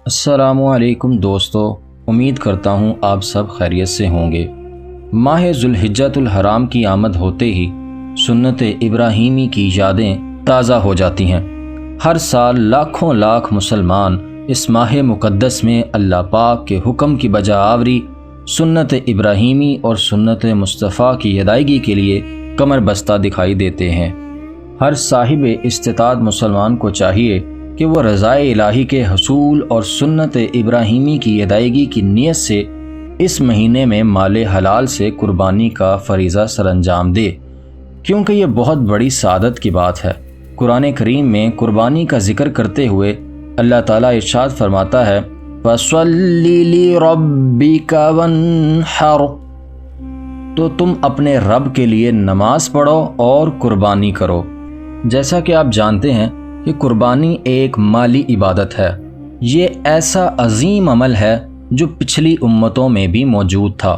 السلام علیکم دوستو، امید کرتا ہوں آپ سب خیریت سے ہوں گے۔ ماہ ذوالحجۃ الحرام کی آمد ہوتے ہی سنت ابراہیمی کی یادیں تازہ ہو جاتی ہیں۔ ہر سال لاکھوں لاکھ مسلمان اس ماہ مقدس میں اللہ پاک کے حکم کی بجا آوری، سنت ابراہیمی اور سنت مصطفیٰ کی ادائیگی کے لیے کمر بستہ دکھائی دیتے ہیں۔ ہر صاحب استطاعت مسلمان کو چاہیے کہ وہ رضائے الہی کے حصول اور سنت ابراہیمی کی ادائیگی کی نیت سے اس مہینے میں مال حلال سے قربانی کا فریضہ سر انجام دے، کیونکہ یہ بہت بڑی سعادت کی بات ہے۔ قرآن کریم میں قربانی کا ذکر کرتے ہوئے اللہ تعالیٰ ارشاد فرماتا ہے فَصَلِّ لِرَبِّكَ وَانْحَرْ، تو تم اپنے رب کے لیے نماز پڑھو اور قربانی کرو۔ جیسا کہ آپ جانتے ہیں کہ قربانی ایک مالی عبادت ہے۔ یہ ایسا عظیم عمل ہے جو پچھلی امتوں میں بھی موجود تھا۔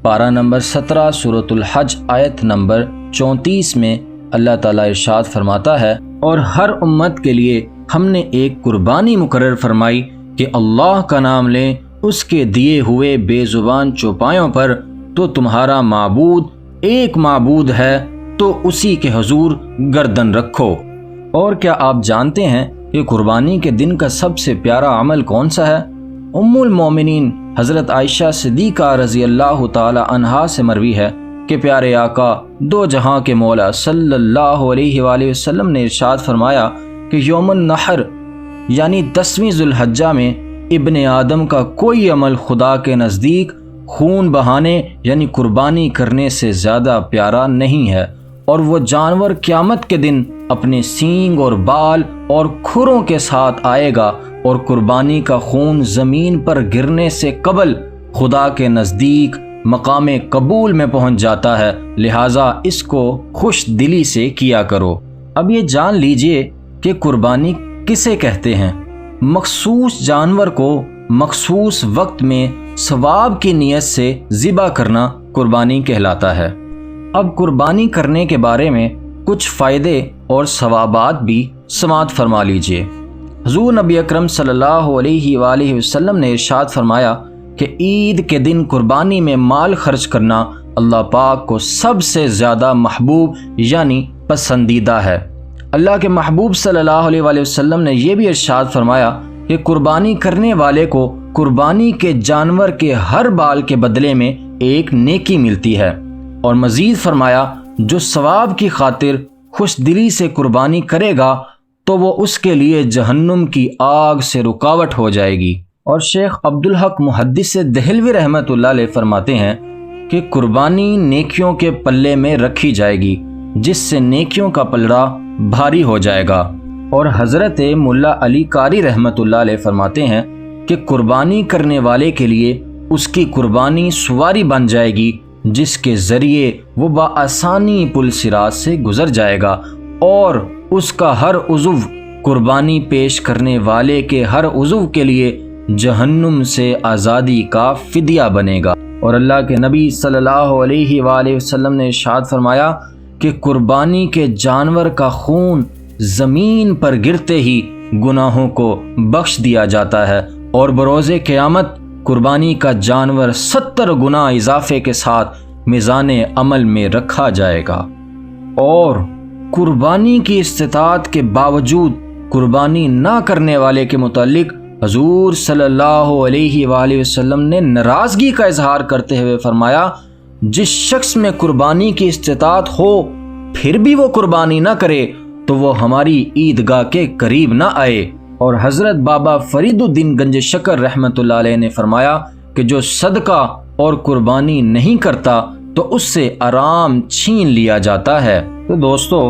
پارہ نمبر 17 سورۃ الحج آیت نمبر 34 میں اللہ تعالیٰ ارشاد فرماتا ہے، اور ہر امت کے لیے ہم نے ایک قربانی مقرر فرمائی کہ اللہ کا نام لیں اس کے دیے ہوئے بے زبان چوپایوں پر، تو تمہارا معبود ایک معبود ہے تو اسی کے حضور گردن رکھو۔ اور کیا آپ جانتے ہیں کہ قربانی کے دن کا سب سے پیارا عمل کون سا ہے؟ ام المومنین حضرت عائشہ صدیقہ رضی اللہ تعالی عنہا سے مروی ہے کہ پیارے آقا دو جہاں کے مولا صلی اللہ علیہ وآلہ وسلم نے ارشاد فرمایا کہ یوم النحر یعنی 10ویں ذوالحجہ میں ابن آدم کا کوئی عمل خدا کے نزدیک خون بہانے یعنی قربانی کرنے سے زیادہ پیارا نہیں ہے، اور وہ جانور قیامت کے دن اپنے سینگ اور بال اور کھروں کے ساتھ آئے گا، اور قربانی کا خون زمین پر گرنے سے قبل خدا کے نزدیک مقام قبول میں پہنچ جاتا ہے، لہٰذا اس کو خوش دلی سے کیا کرو۔ اب یہ جان لیجئے کہ قربانی کسے کہتے ہیں۔ مخصوص جانور کو مخصوص وقت میں ثواب کی نیت سے ذبح کرنا قربانی کہلاتا ہے۔ اب قربانی کرنے کے بارے میں کچھ فائدے اور ثوابات بھی سماعت فرما لیجئے۔ حضور نبی اکرم صلی اللہ علیہ وآلہ وسلم نے ارشاد فرمایا کہ عید کے دن قربانی میں مال خرچ کرنا اللہ پاک کو سب سے زیادہ محبوب یعنی پسندیدہ ہے۔ اللہ کے محبوب صلی اللہ علیہ وآلہ وسلم نے یہ بھی ارشاد فرمایا کہ قربانی کرنے والے کو قربانی کے جانور کے ہر بال کے بدلے میں ایک نیکی ملتی ہے، اور مزید فرمایا جو ثواب کی خاطر خوش دلی سے قربانی کرے گا تو وہ اس کے لیے جہنم کی آگ سے رکاوٹ ہو جائے گی۔ اور شیخ عبدالحق محدث دہلوی رحمۃ اللہ علیہ فرماتے ہیں کہ قربانی نیکیوں کے پلے میں رکھی جائے گی، جس سے نیکیوں کا پلڑا بھاری ہو جائے گا۔ اور حضرت ملا علی قاری رحمۃ اللہ علیہ فرماتے ہیں کہ قربانی کرنے والے کے لیے اس کی قربانی سواری بن جائے گی، جس کے ذریعے وہ بآسانی پل صراط سے گزر جائے گا، اور اس کا ہر عضو قربانی پیش کرنے والے کے ہر عضو کے لیے جہنم سے آزادی کا فدیہ بنے گا۔ اور اللہ کے نبی صلی اللہ علیہ وآلہ وسلم نے ارشاد فرمایا کہ قربانی کے جانور کا خون زمین پر گرتے ہی گناہوں کو بخش دیا جاتا ہے، اور بروز قیامت قربانی کا جانور 70 گنا اضافے کے ساتھ میزان عمل میں رکھا جائے گا۔ اور قربانی کی استطاعت کے باوجود قربانی نہ کرنے والے کے متعلق حضور صلی اللہ علیہ وآلہ وسلم نے ناراضگی کا اظہار کرتے ہوئے فرمایا جس شخص میں قربانی کی استطاعت ہو پھر بھی وہ قربانی نہ کرے تو وہ ہماری عیدگاہ کے قریب نہ آئے۔ اور حضرت بابا فرید الدین گنج شکر رحمۃ اللہ علیہ نے فرمایا کہ جو صدقہ اور قربانی نہیں کرتا تو اس سے آرام چھین لیا جاتا ہے۔ تو دوستو،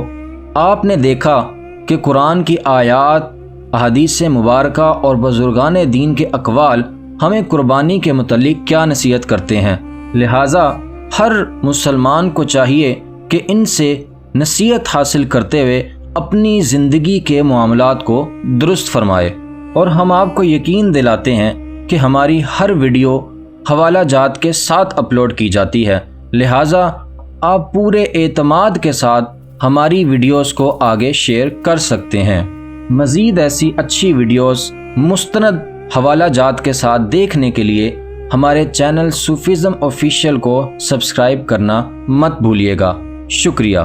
آپ نے دیکھا کہ قرآن کی آیات، احادیث مبارکہ اور بزرگان دین کے اقوال ہمیں قربانی کے متعلق کیا نصیحت کرتے ہیں، لہٰذا ہر مسلمان کو چاہیے کہ ان سے نصیحت حاصل کرتے ہوئے اپنی زندگی کے معاملات کو درست فرمائے۔ اور ہم آپ کو یقین دلاتے ہیں کہ ہماری ہر ویڈیو حوالہ جات کے ساتھ اپلوڈ کی جاتی ہے، لہٰذا آپ پورے اعتماد کے ساتھ ہماری ویڈیوز کو آگے شیئر کر سکتے ہیں۔ مزید ایسی اچھی ویڈیوز، مستند حوالہ جات کے ساتھ دیکھنے کے لیے ہمارے چینل صوفیزم آفیشیل کو سبسکرائب کرنا مت بھولیے گا۔ شکریہ۔